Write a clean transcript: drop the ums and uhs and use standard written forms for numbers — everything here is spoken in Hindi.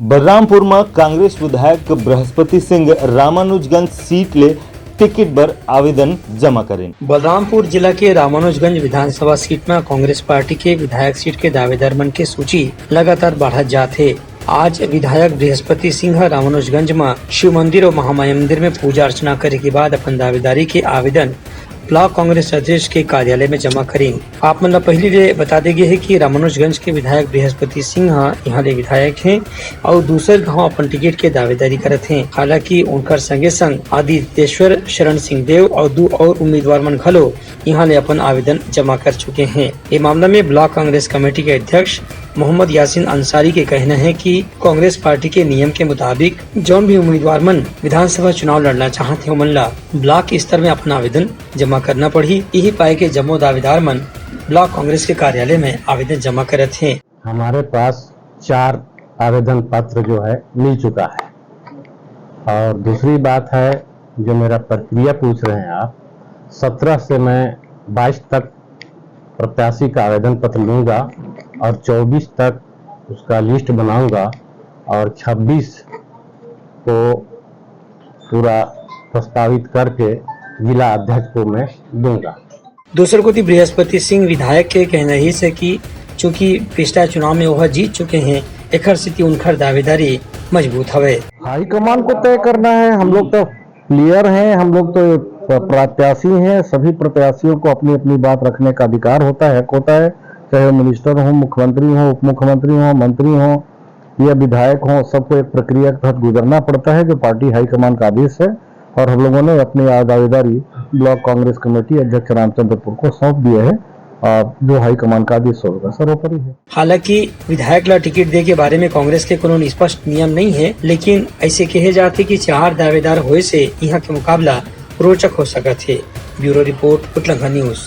बलरामपुर में कांग्रेस विधायक बृहस्पति सिंह रामानुजगंज सीट ले टिकट बर आवेदन जमा करें। बलरामपुर जिला के रामानुजगंज विधानसभा सीट में कांग्रेस पार्टी के विधायक सीट के दावेदार मन के सूची लगातार बढ़त जाते। आज विधायक बृहस्पति सिंह रामानुजगंज में शिव मंदिर और महामाया मंदिर में पूजा अर्चना करे के बाद अपन दावेदारी के आवेदन ब्लॉक कांग्रेस अध्यक्ष के कार्यालय में जमा करें। आप मन पहले ले बता देंगे है कि रामानुजगंज के विधायक बृहस्पति सिंह यहाँ ले विधायक हैं और दूसर गाँव अपन टिकट के दावेदारी करत हैं। हालांकि उनकर संगे संग आदित्येश्वर शरण सिंह देव और दो और उम्मीदवार मन घलो यहाँ ले अपन आवेदन जमा कर चुके हैं। ये मामला में ब्लॉक कांग्रेस कमेटी के अध्यक्ष मोहम्मद यासीन अंसारी के कहना है कि कांग्रेस पार्टी के नियम के मुताबिक जौन भी उम्मीदवार मन विधानसभा चुनाव लड़ना चाहते हो मन ला ब्लॉक स्तर में अपना आवेदन जमा करना पड़ी। यही पाए के जम्मू दावेदार मन ब्लॉक कांग्रेस के कार्यालय में आवेदन जमा करते हैं। हमारे पास 4 आवेदन पत्र जो है मिल चुका है। और दूसरी बात है जो मेरा प्रक्रिया पूछ रहे हैं आप, 17 से मैं 22 तक प्रत्याशी का आवेदन पत्र लूंगा और 24 तक उसका लिस्ट बनाऊंगा और 26 को पूरा प्रस्तावित करके जिला अध्यक्ष को मैं दूंगा। दूसर को बृहस्पति सिंह विधायक के कहना ही से कि चूँकि पिछला चुनाव में वह जीत चुके हैं, एकर स्थिति उनकर दावेदारी मजबूत हवे। हाईकमान को तय करना है। हम लोग तो प्लेयर हैं, हम लोग तो प्रत्याशी हैं। सभी प्रत्याशियों को अपनी अपनी बात रखने का अधिकार होता है, चाहे मिनिस्टर हो, मुख्यमंत्री हो, उप मुख्यमंत्री हो, मंत्री हो या विधायक हो, सबको एक प्रक्रिया के तहत गुजरना पड़ता है जो पार्टी हाईकमान का आदेश है। और हम लोगों ने अपनी दावेदारी ब्लॉक कांग्रेस कमेटी अध्यक्ष रामचंद्रपुर को सौंप दिए है और जो हाईकमान का आदेश होगा सर्वोपरि है। हालांकि विधायक ला टिकट दे के बारे में कांग्रेस के कोनो स्पष्ट नियम नहीं है, लेकिन ऐसे कहे जाते कि 4 दावेदार होए से यहाँ के मुकाबला रोचक हो सकत है। ब्यूरो रिपोर्ट, उतलंघा न्यूज।